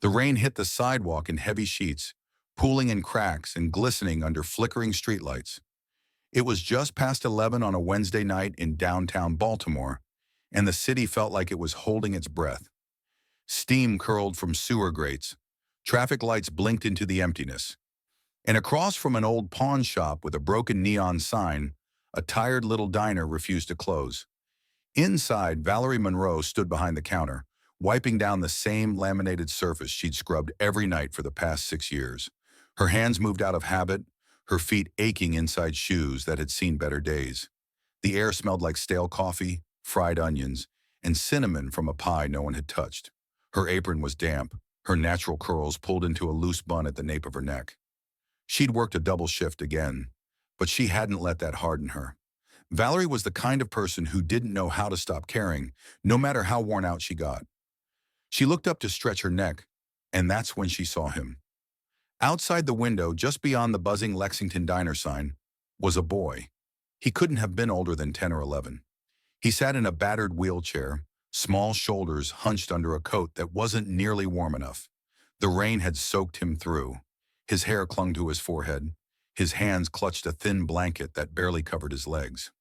The rain hit the sidewalk in heavy sheets, pooling in cracks and glistening under flickering streetlights. It was just past 11 on a Wednesday night in downtown Baltimore, and the city felt like it was holding its breath. Steam curled from sewer grates. Traffic lights blinked into the emptiness. And across from an old pawn shop with a broken neon sign, a tired little diner refused to close. Inside, Valerie Monroe stood behind the counter, wiping down the same laminated surface she'd scrubbed every night for the past 6 years. Her hands moved out of habit, her feet aching inside shoes that had seen better days. The air smelled like stale coffee, fried onions, and cinnamon from a pie no one had touched. Her apron was damp, her natural curls pulled into a loose bun at the nape of her neck. She'd worked a double shift again, but she hadn't let that harden her. Valerie was the kind of person who didn't know how to stop caring, no matter how worn out she got. She looked up to stretch her neck, and that's when she saw him. Outside the window, just beyond the buzzing Lexington Diner sign, was a boy. He couldn't have been older than 10 or 11. He sat in a battered wheelchair, small shoulders hunched under a coat that wasn't nearly warm enough. The rain had soaked him through. His hair clung to his forehead. His hands clutched a thin blanket that barely covered his legs.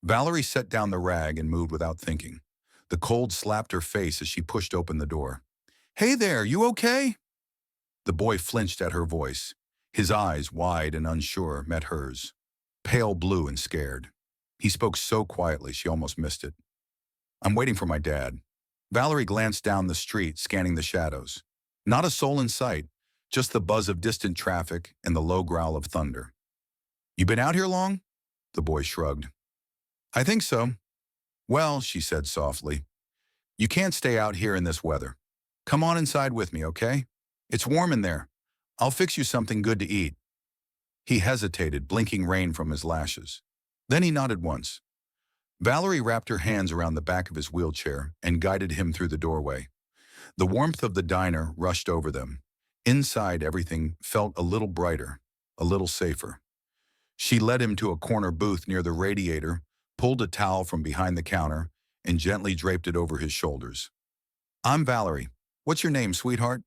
Valerie set down the rag and moved without thinking. The cold slapped her face as she pushed open the door. "Hey there, you okay?" The boy flinched at her voice. His eyes, wide and unsure, met hers, pale blue and scared. He spoke so quietly she almost missed it. "I'm waiting for my dad." Valerie glanced down the street, scanning the shadows. Not a soul in sight, just the buzz of distant traffic and the low growl of thunder. "You been out here long?" The boy shrugged. "I think so." "Well," she said softly, "you can't stay out here in this weather. Come on inside with me, okay? It's warm in there. I'll fix you something good to eat." He hesitated, blinking rain from his lashes. Then he nodded once. Valerie wrapped her hands around the back of his wheelchair and guided him through the doorway. The warmth of the diner rushed over them. Inside, everything felt a little brighter, a little safer. She led him to a corner booth near the radiator, pulled a towel from behind the counter, and gently draped it over his shoulders. "I'm Valerie. What's your name, sweetheart?"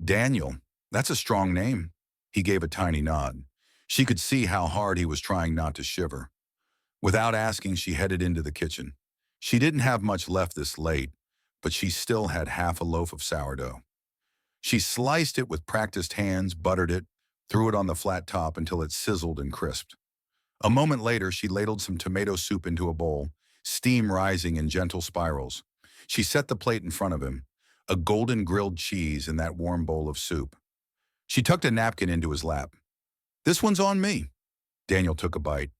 "Daniel. That's a strong name." He gave a tiny nod. She could see how hard he was trying not to shiver. Without asking, she headed into the kitchen. She didn't have much left this late, but she still had half a loaf of sourdough. She sliced it with practiced hands, buttered it, threw it on the flat top until it sizzled and crisped. A moment later, she ladled some tomato soup into a bowl, steam rising in gentle spirals. She set the plate in front of him, a golden grilled cheese in that warm bowl of soup. She tucked a napkin into his lap. "This one's on me." Daniel took a bite.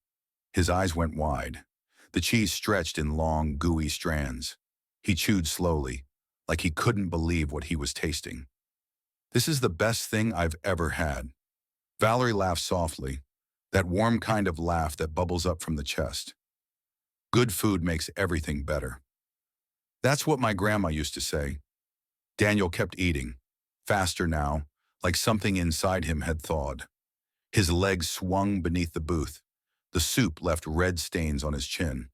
His eyes went wide. The cheese stretched in long, gooey strands. He chewed slowly, like he couldn't believe what he was tasting. "This is the best thing I've ever had." Valerie laughed softly, that warm kind of laugh that bubbles up from the chest. "Good food makes everything better." "That's what my grandma used to say." Daniel kept eating, faster now, like something inside him had thawed. His legs swung beneath the booth. The soup left red stains on his chin.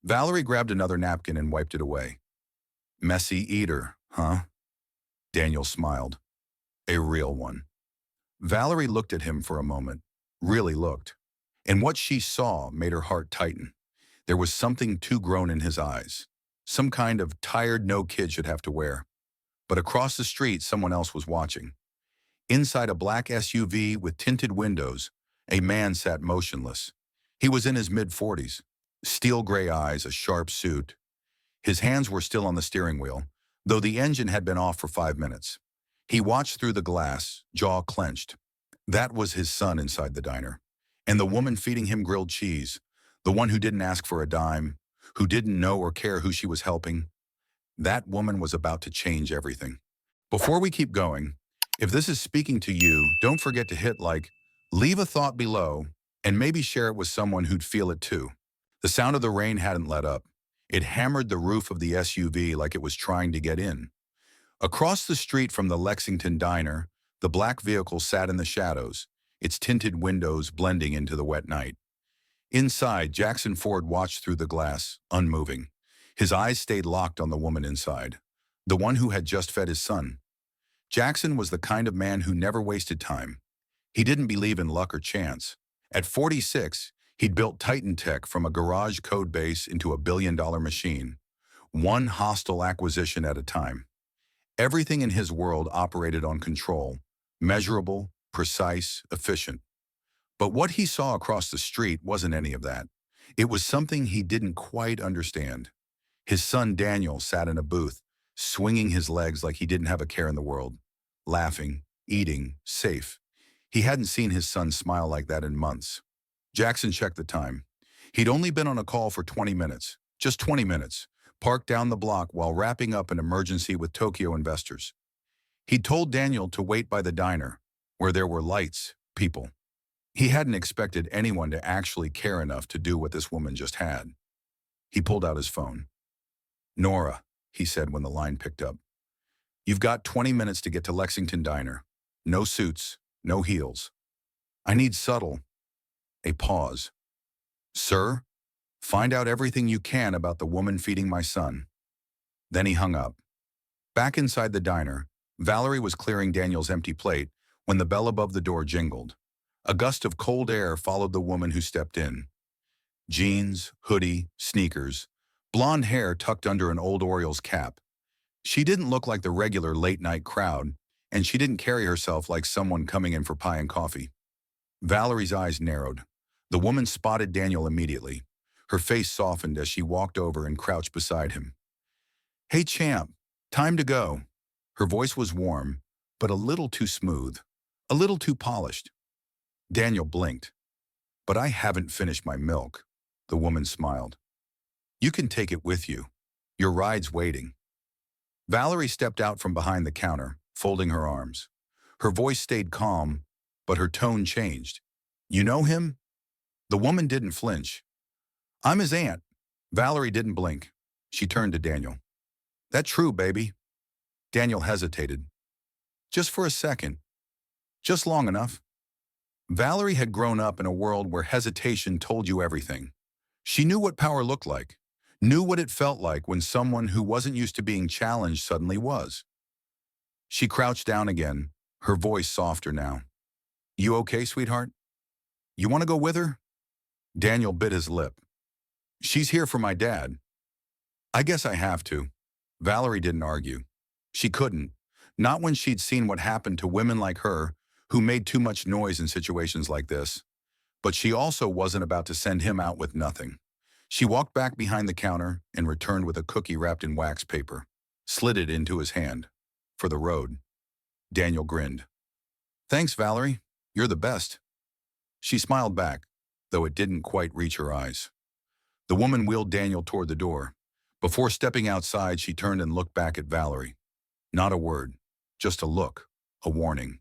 Valerie grabbed another napkin and wiped it away. "Messy eater, huh?" Daniel smiled. "A real one." Valerie looked at him for a moment, really looked. And what she saw made her heart tighten. There was something too grown in his eyes. Some kind of tired no kid should have to wear. But across the street, someone else was watching. Inside a black SUV with tinted windows, a man sat motionless. He was in his mid-40s, steel gray eyes, a sharp suit. His hands were still on the steering wheel, though the engine had been off for 5 minutes. He watched through the glass, jaw clenched. That was his son inside the diner. And the woman feeding him grilled cheese, the one who didn't ask for a dime, who didn't know or care who she was helping. That woman was about to change everything. Before we keep going, if this is speaking to you, don't forget to hit like, leave a thought below, and maybe share it with someone who'd feel it too. The sound of the rain hadn't let up. It hammered the roof of the SUV like it was trying to get in. Across the street from the Lexington Diner, the black vehicle sat in the shadows, its tinted windows blending into the wet night. Inside, Jackson Ford watched through the glass, unmoving. His eyes stayed locked on the woman inside, the one who had just fed his son. Jackson was the kind of man who never wasted time. He didn't believe in luck or chance. At 46, he'd built Titan Tech from a garage code base into a billion-dollar machine, one hostile acquisition at a time. Everything in his world operated on control, measurable, precise, efficient. But what he saw across the street wasn't any of that. It was something he didn't quite understand. His son Daniel sat in a booth, swinging his legs like he didn't have a care in the world, laughing, eating, safe. He hadn't seen his son smile like that in months. Jackson checked the time. He'd only been on a call for 20 minutes, just 20 minutes, parked down the block while wrapping up an emergency with Tokyo investors. He'd told Daniel to wait by the diner, where there were lights, people. He hadn't expected anyone to actually care enough to do what this woman just had. He pulled out his phone. "Nora," he said when the line picked up. "You've got 20 minutes to get to Lexington Diner. No suits, no heels. I need subtle." A pause. "Sir, find out everything you can about the woman feeding my son." Then he hung up. Back inside the diner, Valerie was clearing Daniel's empty plate when the bell above the door jingled. A gust of cold air followed the woman who stepped in. Jeans, hoodie, sneakers, blonde hair tucked under an old Orioles cap. She didn't look like the regular late-night crowd, and she didn't carry herself like someone coming in for pie and coffee. Valerie's eyes narrowed. The woman spotted Daniel immediately. Her face softened as she walked over and crouched beside him. "Hey, champ, time to go." Her voice was warm, but a little too smooth, a little too polished. Daniel blinked. "But I haven't finished my milk," the woman smiled. "You can take it with you. Your ride's waiting." Valerie stepped out from behind the counter, folding her arms. Her voice stayed calm, but her tone changed. "You know him?" The woman didn't flinch. "I'm his aunt." Valerie didn't blink. She turned to Daniel. "That true, baby?" Daniel hesitated. "Just for a second. Just long enough." Valerie had grown up in a world where hesitation told you everything. She knew what power looked like, knew what it felt like when someone who wasn't used to being challenged suddenly was. She crouched down again, her voice softer now. "You okay, sweetheart? You want to go with her?" Daniel bit his lip. "She's here for my dad." "I guess I have to." Valerie didn't argue. She couldn't, not when she'd seen what happened to women like her who made too much noise in situations like this. But she also wasn't about to send him out with nothing. She walked back behind the counter and returned with a cookie wrapped in wax paper, slid it into his hand. "For the road." Daniel grinned. "Thanks, Valerie. You're the best." She smiled back, though it didn't quite reach her eyes. The woman wheeled Daniel toward the door. Before stepping outside, she turned and looked back at Valerie. Not a word, just a look, a warning.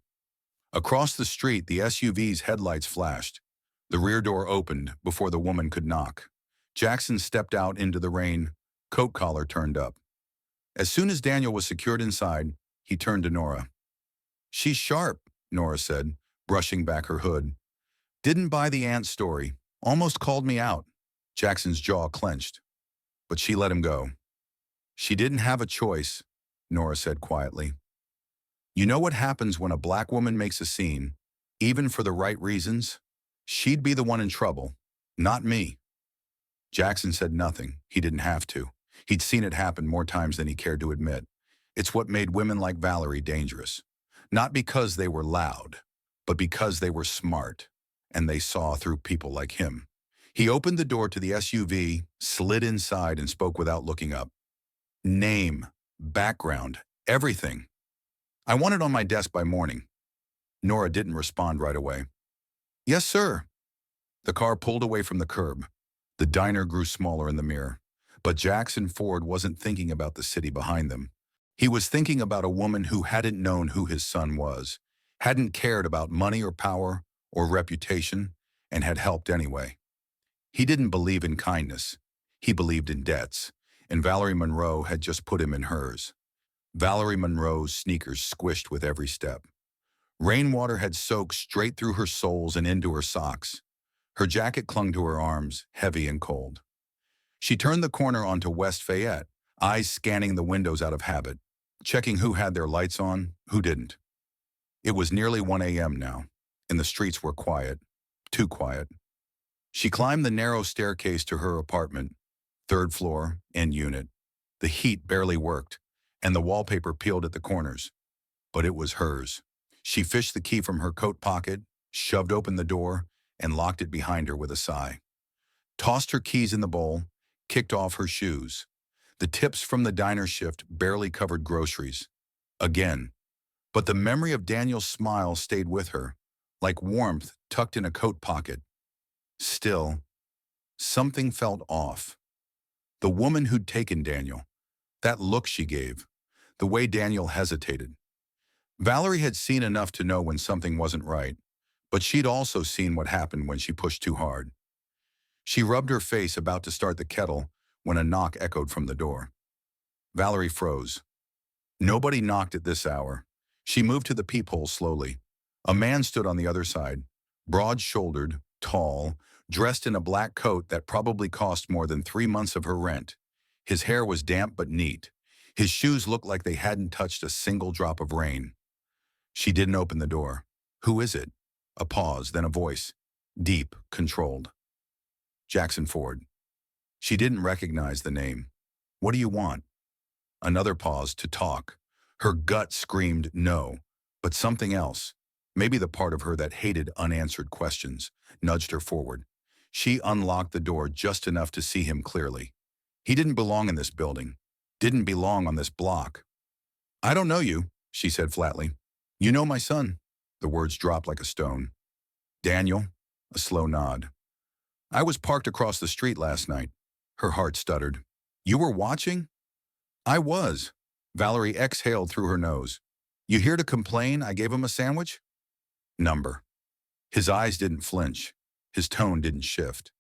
Across the street, the SUV's headlights flashed. The rear door opened before the woman could knock. Jackson stepped out into the rain, coat collar turned up. As soon as Daniel was secured inside, he turned to Nora. "She's sharp," Nora said, brushing back her hood. "Didn't buy the aunt story. Almost called me out." Jackson's jaw clenched. But she let him go. "She didn't have a choice," Nora said quietly. "You know what happens when a black woman makes a scene, even for the right reasons? She'd be the one in trouble, not me." Jackson said nothing. He didn't have to. He'd seen it happen more times than he cared to admit. It's what made women like Valerie dangerous. Not because they were loud, but because they were smart, and they saw through people like him. He opened the door to the SUV, slid inside, and spoke without looking up. "Name, background, everything. I want it on my desk by morning." Nora didn't respond right away. "Yes, sir." The car pulled away from the curb. The diner grew smaller in the mirror. But Jackson Ford wasn't thinking about the city behind them. He was thinking about a woman who hadn't known who his son was, hadn't cared about money or power or reputation, and had helped anyway. He didn't believe in kindness. He believed in debts, and Valerie Monroe had just put him in hers. Valerie Monroe's sneakers squished with every step. Rainwater had soaked straight through her soles and into her socks. Her jacket clung to her arms, heavy and cold. She turned the corner onto West Fayette, eyes scanning the windows out of habit. checking who had their lights on, who didn't. It was nearly 1 a.m. now, and the streets were quiet, too quiet. She climbed the narrow staircase to her apartment, third floor, end unit. The heat barely worked, and the wallpaper peeled at the corners. But it was hers. She fished the key from her coat pocket, shoved open the door, and locked it behind her with a sigh. Tossed her keys in the bowl, kicked off her shoes. The tips from the diner shift barely covered groceries. Again. But the memory of Daniel's smile stayed with her, like warmth tucked in a coat pocket. Still, something felt off. The woman who'd taken Daniel, that look she gave, the way Daniel hesitated. Valerie had seen enough to know when something wasn't right, but she'd also seen what happened when she pushed too hard. She rubbed her face about to start the kettle when a knock echoed from the door. Valerie froze. Nobody knocked at this hour. She moved to the peephole slowly. A man stood on the other side, broad-shouldered, tall, dressed in a black coat that probably cost more than 3 months of her rent. His hair was damp but neat. His shoes looked like they hadn't touched a single drop of rain. She didn't open the door. "Who is it?" A pause, then a voice. Deep, controlled. "Jackson Ford." She didn't recognize the name. "What do you want?" Another pause to talk. Her gut screamed no, but something else, maybe the part of her that hated unanswered questions, nudged her forward. She unlocked the door just enough to see him clearly. He didn't belong in this building, didn't belong on this block. "I don't know you," she said flatly. "You know my son." The words dropped like a stone. "Daniel?" A slow nod. "I was parked across the street last night." Her heart stuttered. "You were watching?" "I was." Valerie exhaled through her nose. "You here to complain I gave him a sandwich?" Number. His eyes didn't flinch. His tone didn't shift.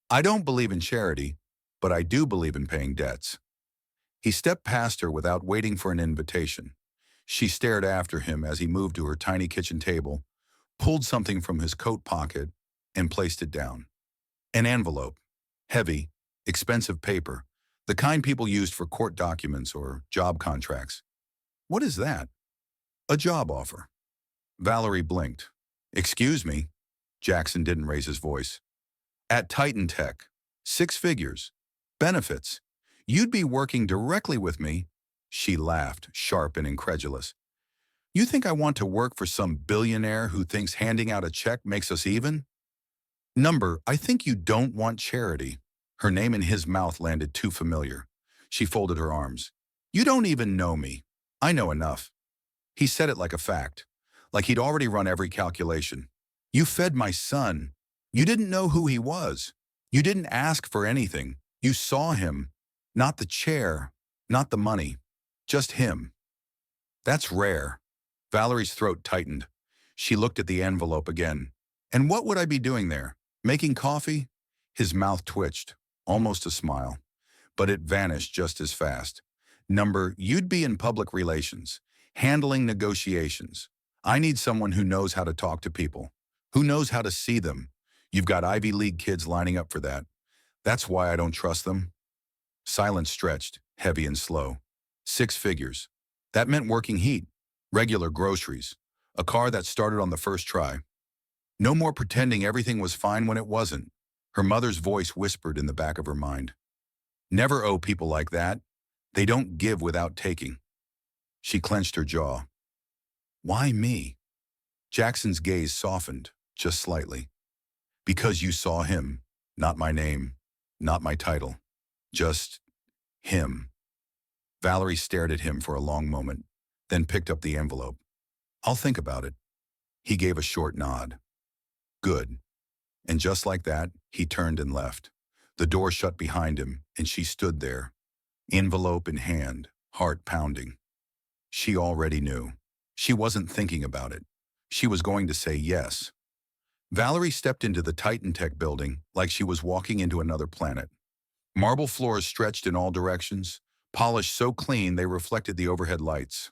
"I don't believe in charity, but I do believe in paying debts." He stepped past her without waiting for an invitation. She stared after him as he moved to her tiny kitchen table, pulled something from his coat pocket, and placed it down. An envelope. Heavy, expensive paper, the kind people used for court documents or job contracts. "What is that?" "A job offer." Valerie blinked. "Excuse me." Jackson didn't raise his voice. "At Titan Tech. 6 figures. Benefits. You'd be working directly with me." She laughed, sharp and incredulous. "You think I want to work for some billionaire who thinks handing out a check makes us even?" "Number, I think you don't want charity." Her name in his mouth landed too familiar. She folded her arms. "You don't even know me. I know enough." He said it like a fact, like he'd already run every calculation. "You fed my son. You didn't know who he was. You didn't ask for anything. You saw him. Not the chair, not the money. Just him." "That's rare." Valerie's throat tightened. She looked at the envelope again. "And what would I be doing there? Making coffee?" His mouth twitched, almost a smile. But it vanished just as fast. "Number, you'd be in public relations, handling negotiations. I need someone who knows how to talk to people, who knows how to see them. You've got Ivy League kids lining up for that. That's why I don't trust them." Silence stretched, heavy and slow. 6 figures. That meant working heat, regular groceries, a car that started on the first try. No more pretending everything was fine when it wasn't. Her mother's voice whispered in the back of her mind. "Never owe people like that. They don't give without taking." She clenched her jaw. "Why me?" Jackson's gaze softened, just slightly. "Because you saw him, not my name, not my title. Just him." Valerie stared at him for a long moment, then picked up the envelope. "I'll think about it." He gave a short nod. "Good." And just like that, he turned and left. The door shut behind him, and she stood there, envelope in hand, heart pounding. She already knew. She wasn't thinking about it. She was going to say yes. Valerie stepped into the Titan Tech building like she was walking into another planet. Marble floors stretched in all directions, polished so clean they reflected the overhead lights.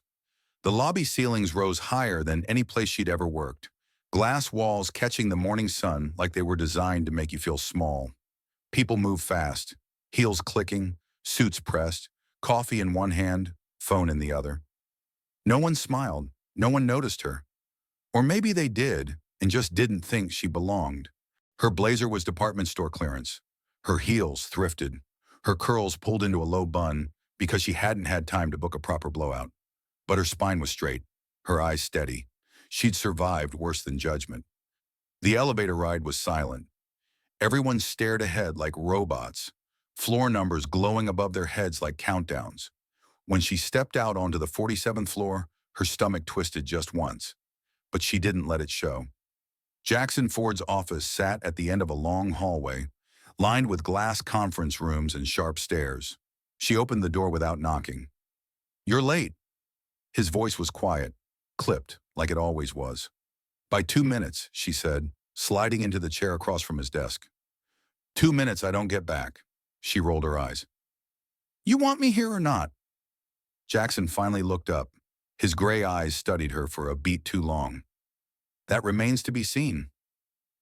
The lobby ceilings rose higher than any place she'd ever worked, glass walls catching the morning sun like they were designed to make you feel small. People moved fast, heels clicking, suits pressed, coffee in one hand, phone in the other. No one smiled. No one noticed her. Or maybe they did and just didn't think she belonged. Her blazer was department store clearance. Her heels thrifted. Her curls pulled into a low bun because she hadn't had time to book a proper blowout. But her spine was straight, her eyes steady. She'd survived worse than judgment. The elevator ride was silent. Everyone stared ahead like robots, floor numbers glowing above their heads like countdowns. When she stepped out onto the 47th floor, her stomach twisted just once. But she didn't let it show. Jackson Ford's office sat at the end of a long hallway, lined with glass conference rooms and sharp stairs. She opened the door without knocking. "You're late." His voice was quiet, clipped, like it always was. "By 2 minutes," she said, sliding into the chair across from his desk. 2 minutes I don't get back." She rolled her eyes. "You want me here or not?" Jackson finally looked up. His gray eyes studied her for a beat too long. "That remains to be seen."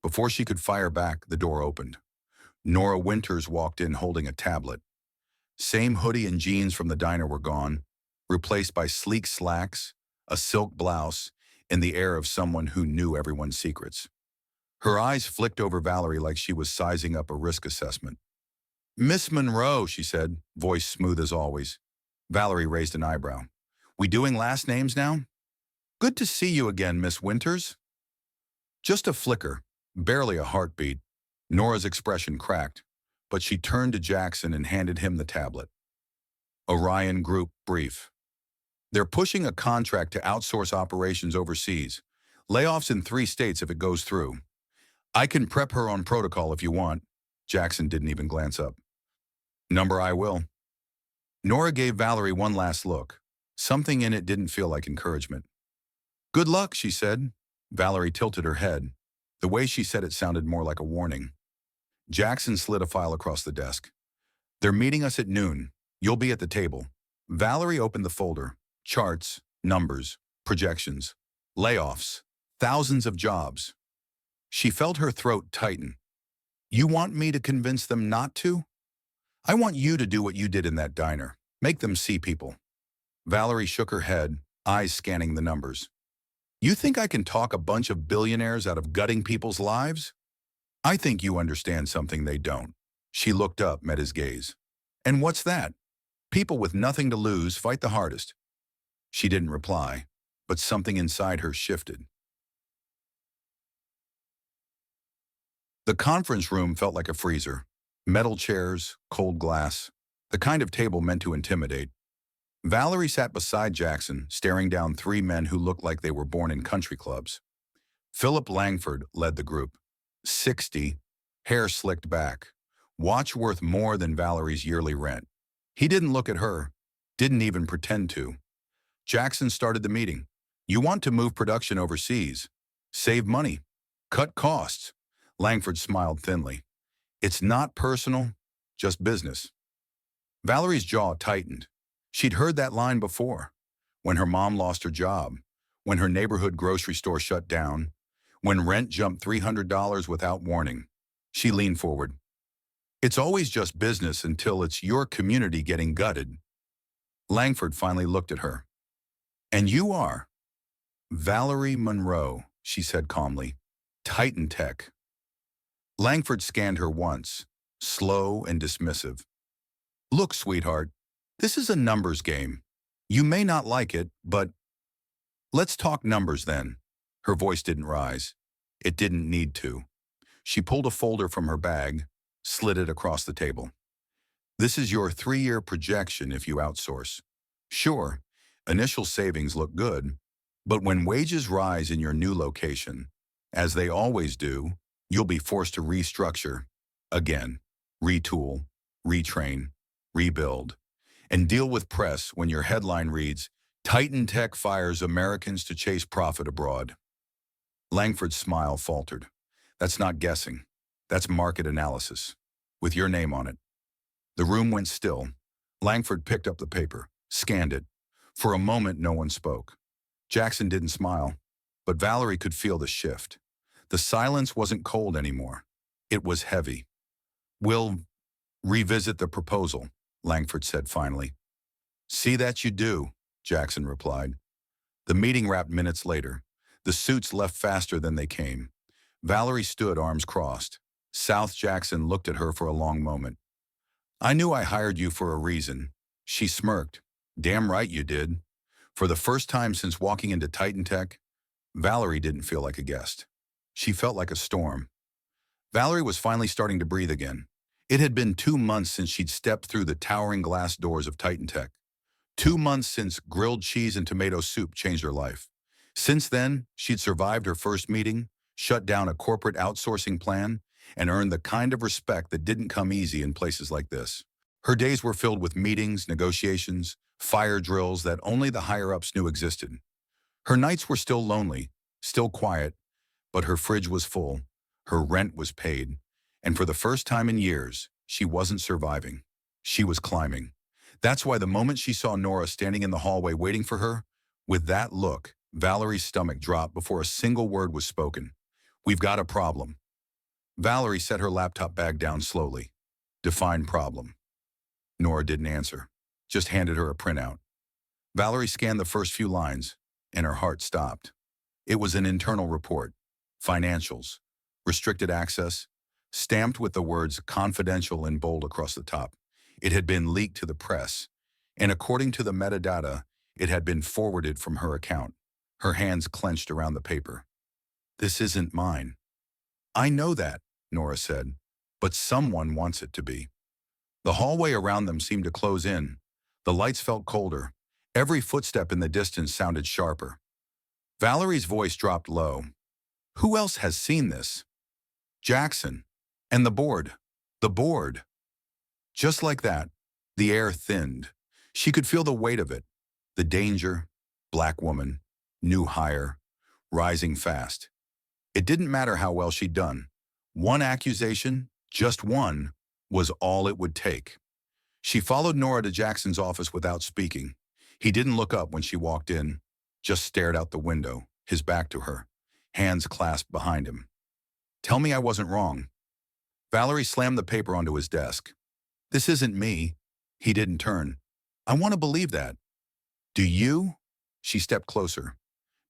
Before she could fire back, the door opened. Nora Winters walked in holding a tablet. Same hoodie and jeans from the diner were gone, replaced by sleek slacks, a silk blouse, and the air of someone who knew everyone's secrets. Her eyes flicked over Valerie like she was sizing up a risk assessment. "Miss Monroe," she said, voice smooth as always. Valerie raised an eyebrow. "We doing last names now?" "Good to see you again, Miss Winters." Just a flicker, barely a heartbeat. Nora's expression cracked, but she turned to Jackson and handed him the tablet. Orion Group brief. "They're pushing a contract to outsource operations overseas. Layoffs in 3 states if it goes through. I can prep her on protocol if you want." Jackson didn't even glance up. "Number I will." Nora gave Valerie one last look. Something in it didn't feel like encouragement. "Good luck," she said. Valerie tilted her head. The way she said it sounded more like a warning. Jackson slid a file across the desk. "They're meeting us at noon. You'll be at the table." Valerie opened the folder. Charts, numbers, projections, layoffs, thousands of jobs. She felt her throat tighten. "You want me to convince them not to?" "I want you to do what you did in that diner. Make them see people." Valerie shook her head, eyes scanning the numbers. "You think I can talk a bunch of billionaires out of gutting people's lives? I think you understand something they don't." She looked up, met his gaze. "And what's that? People with nothing to lose fight the hardest." She didn't reply, but something inside her shifted. The conference room felt like a freezer. Metal chairs, cold glass, the kind of table meant to intimidate. Valerie sat beside Jackson, staring down 3 men who looked like they were born in country clubs. Philip Langford led the group. 60, hair slicked back, watch worth more than Valerie's yearly rent. He didn't look at her, didn't even pretend to. Jackson started the meeting. "You want to move production overseas, save money, cut costs." Langford smiled thinly. "It's not personal, just business." Valerie's jaw tightened. She'd heard that line before. When her mom lost her job, when her neighborhood grocery store shut down, when rent jumped $300 without warning. She leaned forward. "It's always just business until it's your community getting gutted." Langford finally looked at her. "And you are?" "Valerie Monroe," she said calmly. "Titan Tech." Langford scanned her once, slow and dismissive. "Look, sweetheart, this is a numbers game. You may not like it, but let's talk numbers then." Her voice didn't rise. It didn't need to. She pulled a folder from her bag, slid it across the table. "This is your 3-year projection if you outsource. Sure, initial savings look good, but when wages rise in your new location, as they always do, you'll be forced to restructure, again, retool, retrain, rebuild, and deal with press when your headline reads, 'Titan Tech fires Americans to chase profit abroad.'" Langford's smile faltered. "That's not guessing. That's market analysis, with your name on it." The room went still. Langford picked up the paper, scanned it. For a moment, no one spoke. Jackson didn't smile, but Valerie could feel the shift. The silence wasn't cold anymore. It was heavy. "We'll revisit the proposal," Langford said finally. "See that you do." Jackson replied. The meeting wrapped minutes later. The suits left faster than they came. Valerie stood, arms crossed. South Jackson looked at her for a long moment. I knew I hired you for a reason. She smirked. Damn right you did. For the first time since walking into Titan Tech, Valerie didn't feel like a guest. She felt like a storm. Valerie was finally starting to breathe again. It had been 2 months since she'd stepped through the towering glass doors of Titan Tech. 2 months since grilled cheese and tomato soup changed her life. Since then, she'd survived her first meeting, shut down a corporate outsourcing plan, and earned the kind of respect that didn't come easy in places like this. Her days were filled with meetings, negotiations, fire drills that only the higher-ups knew existed. Her nights were still lonely, still quiet, but her fridge was full, her rent was paid, and for the first time in years, she wasn't surviving. She was climbing. That's why the moment she saw Nora standing in the hallway waiting for her, with that look, Valerie's stomach dropped before a single word was spoken. We've got a problem. Valerie set her laptop bag down slowly. Define problem. Nora didn't answer, just handed her a printout. Valerie scanned the first few lines, and her heart stopped. It was an internal report. Financials. Restricted access. Stamped with the words confidential in bold across the top. It had been leaked to the press, and according to the metadata, it had been forwarded from her account. Her hands clenched around the paper. This isn't mine. I know that, Nora said, but someone wants it to be. The hallway around them seemed to close in. The lights felt colder. Every footstep in the distance sounded sharper. Valerie's voice dropped low. Who else has seen this? Jackson. And the board. The board. Just like that, the air thinned. She could feel the weight of it. The danger, black woman, new hire, rising fast. It didn't matter how well she'd done. One accusation, just one, was all it would take. She followed Nora to Jackson's office without speaking. He didn't look up when she walked in, just stared out the window, his back to her, hands clasped behind him. Tell me I wasn't wrong. Valerie slammed the paper onto his desk. This isn't me. He didn't turn. I want to believe that. Do you? She stepped closer.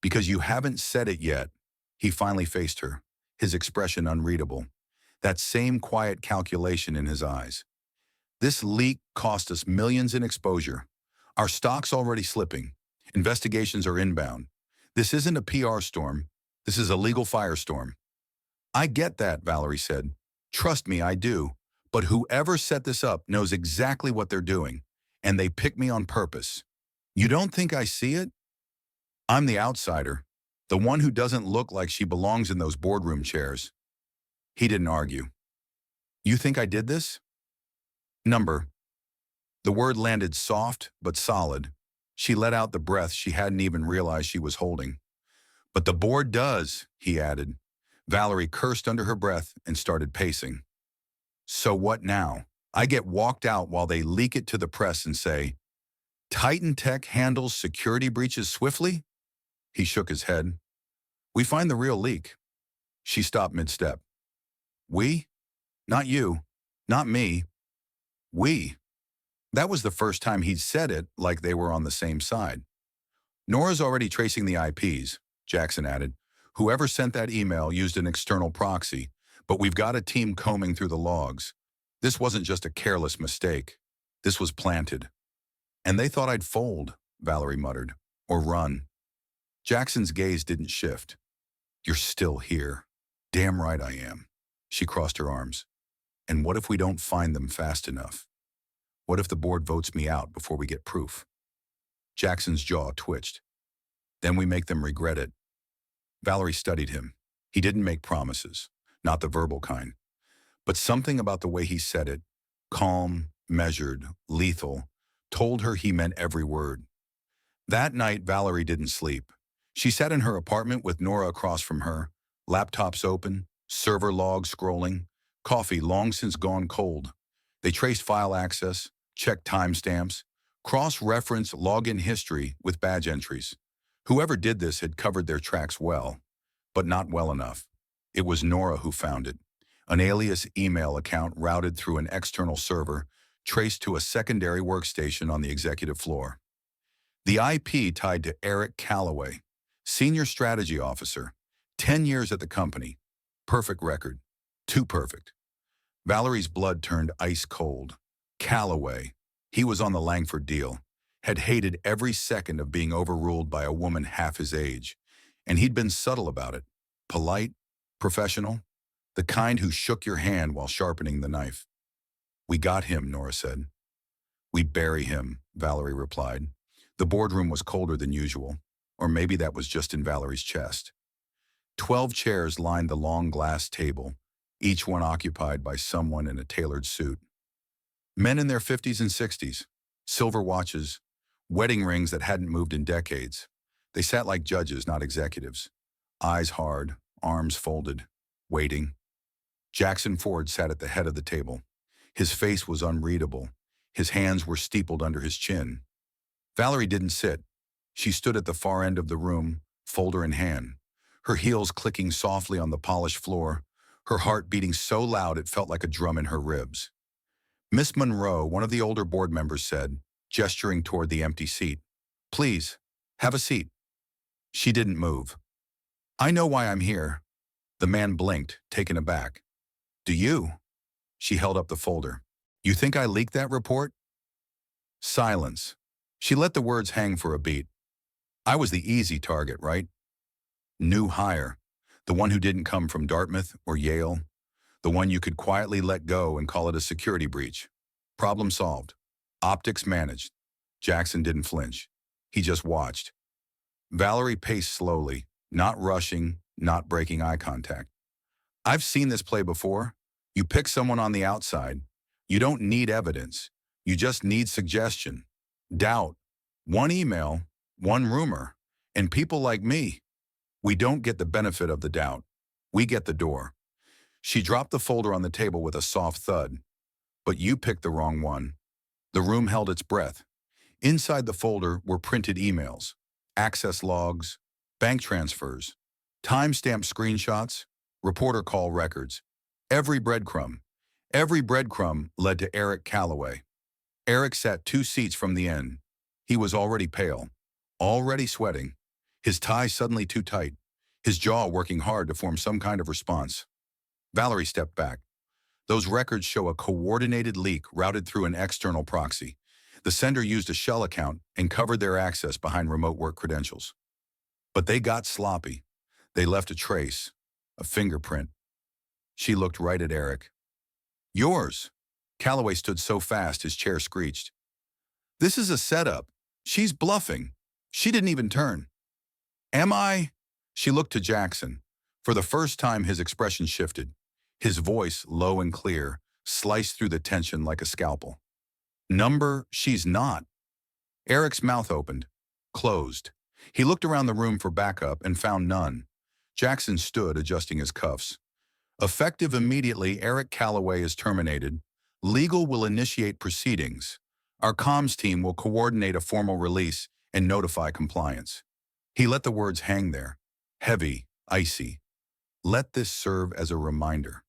Because you haven't said it yet. He finally faced her, his expression unreadable. That same quiet calculation in his eyes. This leak cost us millions in exposure. Our stock's already slipping. Investigations are inbound. This isn't a PR storm. This is a legal firestorm. I get that, Valerie said. Trust me, I do. But whoever set this up knows exactly what they're doing, and they picked me on purpose. You don't think I see it? I'm the outsider, the one who doesn't look like she belongs in those boardroom chairs. He didn't argue. You think I did this? Number. The word landed soft but solid. She let out the breath she hadn't even realized she was holding. But the board does, he added. Valerie cursed under her breath and started pacing. So what now? I get walked out while they leak it to the press and say, Titan Tech handles security breaches swiftly? He shook his head. We find the real leak. She stopped mid-step. We? Not you. Not me. We. That was the first time he'd said it like they were on the same side. Nora's already tracing the IPs, Jackson added. Whoever sent that email used an external proxy, but we've got a team combing through the logs. This wasn't just a careless mistake. This was planted. And they thought I'd fold, Valerie muttered, or run. Jackson's gaze didn't shift. You're still here. Damn right I am. She crossed her arms. And what if we don't find them fast enough? What if the board votes me out before we get proof? Jackson's jaw twitched. Then we make them regret it. Valerie studied him. He didn't make promises, not the verbal kind. But something about the way he said it, calm, measured, lethal, told her he meant every word. That night, Valerie didn't sleep. She sat in her apartment with Nora across from her, laptops open, server logs scrolling, coffee long since gone cold. They traced file access, checked timestamps, cross-referenced login history with badge entries. Whoever did this had covered their tracks well, but not well enough. It was Nora who found it. An alias email account routed through an external server, traced to a secondary workstation on the executive floor. The IP tied to Eric Calloway, Senior Strategy Officer, 10 years at the company. Perfect record. Too perfect. Valerie's blood turned ice cold. Calloway, he was on the Langford deal, had hated every second of being overruled by a woman half his age, and he'd been subtle about it. Polite, professional, the kind who shook your hand while sharpening the knife. We got him, Nora said. We bury him, Valerie replied. The boardroom was colder than usual, or maybe that was just in Valerie's chest. 12 chairs lined the long glass table, each one occupied by someone in a tailored suit. Men in their 50s and 60s, silver watches, wedding rings that hadn't moved in decades. They sat like judges, not executives. Eyes hard, arms folded, waiting. Jackson Ford sat at the head of the table. His face was unreadable. His hands were steepled under his chin. Valerie didn't sit. She stood at the far end of the room, folder in hand, her heels clicking softly on the polished floor, her heart beating so loud it felt like a drum in her ribs. Miss Monroe, one of the older board members, said, gesturing toward the empty seat, "Please, have a seat." She didn't move. "I know why I'm here." The man blinked, taken aback. "Do you?" She held up the folder. "You think I leaked that report?" Silence. She let the words hang for a beat. "I was the easy target, right? New hire. The one who didn't come from Dartmouth or Yale. The one you could quietly let go and call it a security breach. Problem solved. Optics managed." Jackson didn't flinch. He just watched. Valerie paced slowly, not rushing, not breaking eye contact. "I've seen this play before. You pick someone on the outside. You don't need evidence. You just need suggestion. Doubt. One email, one rumor. And people like me, we don't get the benefit of the doubt. We get the door." She dropped the folder on the table with a soft thud. "But you picked the wrong one." The room held its breath. Inside the folder were printed emails, access logs, bank transfers, time-stamped screenshots, reporter call records. Every breadcrumb led to Eric Calloway. Eric sat 2 seats from the end. He was already pale, already sweating, his tie suddenly too tight, his jaw working hard to form some kind of response. Valerie stepped back. Those records show a coordinated leak routed through an external proxy. The sender used a shell account and covered their access behind remote work credentials. But they got sloppy. They left a trace, a fingerprint. She looked right at Eric. "Yours." Calloway stood so fast his chair screeched. "This is a setup. She's bluffing. She didn't even turn." "Am I?" She looked to Jackson. For the first time his expression shifted. His voice, low and clear, sliced through the tension like a scalpel. "She's not." Eric's mouth opened, closed. He looked around the room for backup and found none. Jackson stood, adjusting his cuffs. "Effective immediately, Eric Calloway is terminated. Legal will initiate proceedings. Our comms team will coordinate a formal release and notify compliance." He let the words hang there, heavy, icy. Let this serve as a reminder.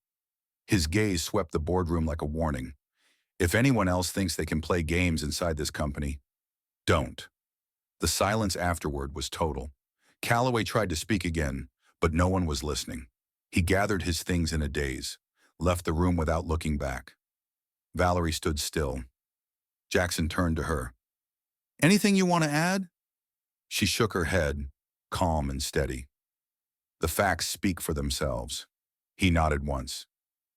His gaze swept the boardroom like a warning. If anyone else thinks they can play games inside this company, don't. The silence afterward was total. Calloway tried to speak again, but no one was listening. He gathered his things in a daze, left the room without looking back. Valerie stood still. Jackson turned to her. "Anything you want to add?" She shook her head, calm and steady. "The facts speak for themselves." He nodded once.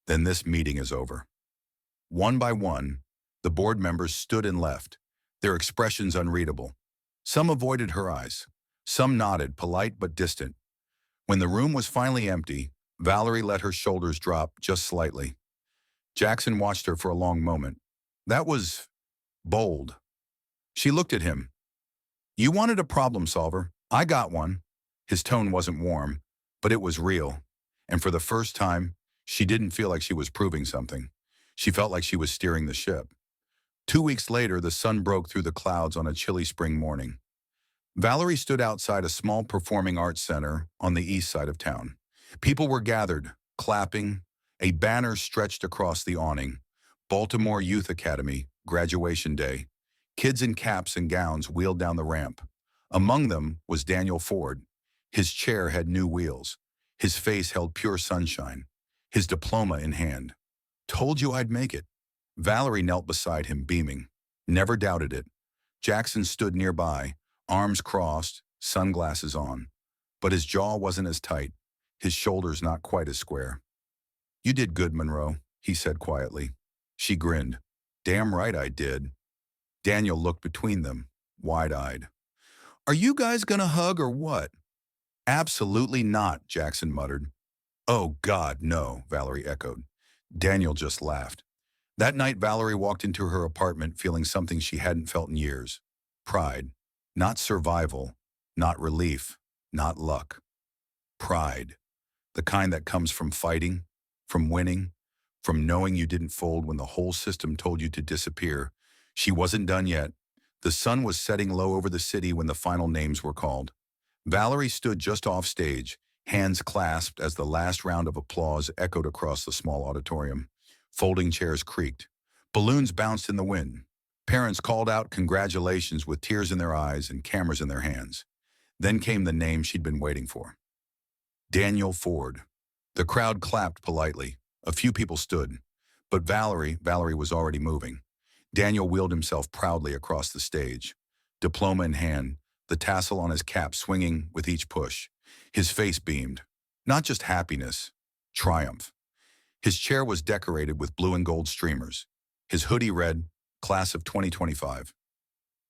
"Then this meeting is over." One by one, the board members stood and left, their expressions unreadable. Some avoided her eyes. Some nodded, polite but distant. When the room was finally empty, Valerie let her shoulders drop just slightly. Jackson watched her for a long moment. That was bold. She looked at him. "You wanted a problem solver. I got one." His tone wasn't warm, but it was real. And for the first time, she didn't feel like she was proving something. She felt like she was steering the ship. 2 weeks later, the sun broke through the clouds on a chilly spring morning. Valerie stood outside a small performing arts center on the east side of town. People were gathered, clapping. A banner stretched across the awning. Baltimore Youth Academy, graduation day. Kids in caps and gowns wheeled down the ramp. Among them was Daniel Ford. His chair had new wheels. His face held pure sunshine. His diploma in hand. Told you I'd make it. Valerie knelt beside him, beaming. Never doubted it. Jackson stood nearby, arms crossed, sunglasses on. But his jaw wasn't as tight, his shoulders not quite as square. You did good, Monroe, he said quietly. She grinned. Damn right I did. Daniel looked between them, wide-eyed. Are you guys gonna hug or what? Absolutely not, Jackson muttered. Oh, God, no, Valerie echoed. Daniel just laughed. That night, Valerie walked into her apartment feeling something she hadn't felt in years. Pride. Not survival, not relief, not luck. Pride. The kind that comes from fighting, from winning, from knowing you didn't fold when the whole system told you to disappear. She wasn't done yet. The sun was setting low over the city when the final names were called. Valerie stood just off stage, hands clasped as the last round of applause echoed across the small auditorium. Folding chairs creaked. Balloons bounced in the wind. Parents called out congratulations with tears in their eyes and cameras in their hands. Then came the name she'd been waiting for. Daniel Ford. The crowd clapped politely. A few people stood. But Valerie was already moving. Daniel wheeled himself proudly across the stage. Diploma in hand, the tassel on his cap swinging with each push. His face beamed. Not just happiness, triumph. His chair was decorated with blue and gold streamers. His hoodie read, Class of 2025.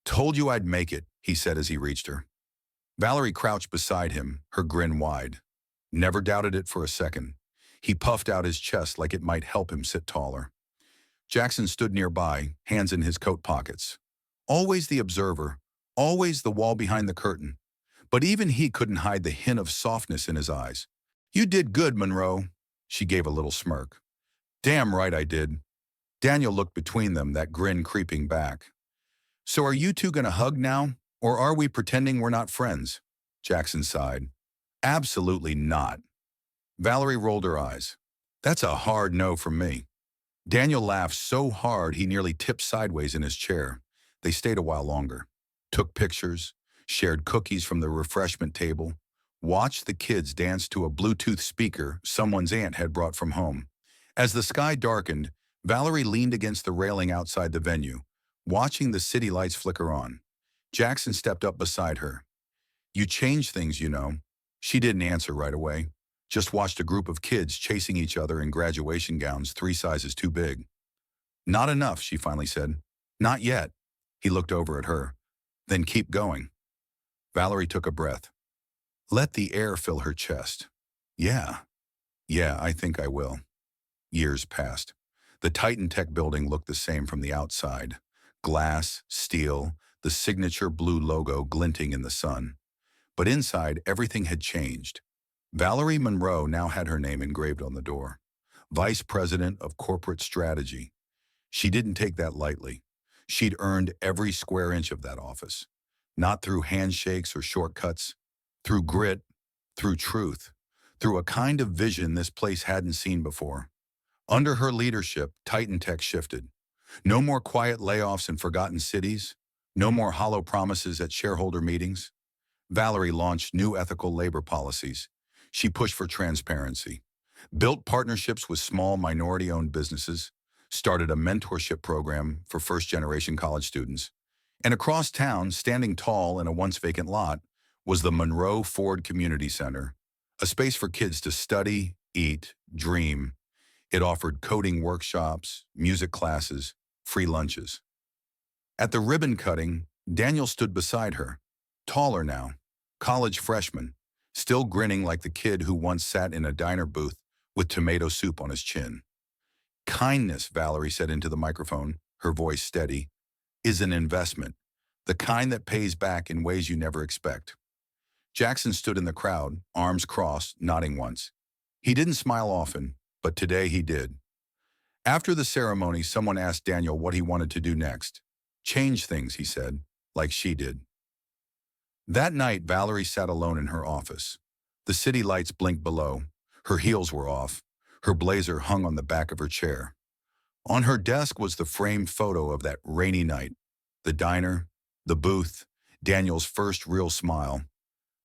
Told you I'd make it, he said as he reached her. Valerie crouched beside him, her grin wide. Never doubted it for a second. He puffed out his chest like it might help him sit taller. Jackson stood nearby, hands in his coat pockets. Always the observer, always the wall behind the curtain. But even he couldn't hide the hint of softness in his eyes. You did good, Monroe. She gave a little smirk. Damn right I did. Daniel looked between them, that grin creeping back. So are you two gonna hug now, or are we pretending we're not friends? Jackson sighed. Absolutely not. Valerie rolled her eyes. That's a hard no from me. Daniel laughed so hard he nearly tipped sideways in his chair. They stayed a while longer. Took pictures, shared cookies from the refreshment table, watched the kids dance to a Bluetooth speaker someone's aunt had brought from home. As the sky darkened, Valerie leaned against the railing outside the venue, watching the city lights flicker on. Jackson stepped up beside her. You changed things, you know. She didn't answer right away, just watched a group of kids chasing each other in graduation gowns 3 sizes too big. Not enough, she finally said. Not yet. He looked over at her. Then keep going. Valerie took a breath. Let the air fill her chest. Yeah, I think I will. Years passed. The Titan Tech building looked the same from the outside. Glass, steel, the signature blue logo glinting in the sun. But inside, everything had changed. Valerie Monroe now had her name engraved on the door. Vice President of Corporate Strategy. She didn't take that lightly. She'd earned every square inch of that office. Not through handshakes or shortcuts, through grit, through truth, through a kind of vision this place hadn't seen before. Under her leadership, Titan Tech shifted. No more quiet layoffs in forgotten cities, no more hollow promises at shareholder meetings. Valerie launched new ethical labor policies. She pushed for transparency, built partnerships with small minority-owned businesses, started a mentorship program for first-generation college students. And across town, standing tall in a once-vacant lot, was the Monroe Ford Community Center, a space for kids to study, eat, dream. It offered coding workshops, music classes, free lunches. At the ribbon cutting, Daniel stood beside her, taller now, college freshman, still grinning like the kid who once sat in a diner booth with tomato soup on his chin. Kindness, Valerie said into the microphone, her voice steady, is an investment, the kind that pays back in ways you never expect. Jackson stood in the crowd, arms crossed, nodding once. He didn't smile often, but today he did. After the ceremony, someone asked Daniel what he wanted to do next. Change things, he said, like she did. That night, Valerie sat alone in her office. The city lights blinked below. Her heels were off. Her blazer hung on the back of her chair. On her desk was the framed photo of that rainy night. The diner, the booth, Daniel's first real smile.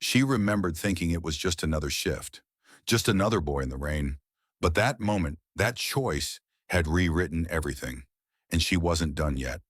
She remembered thinking it was just another shift, just another boy in the rain. But that moment, that choice, had rewritten everything. And she wasn't done yet.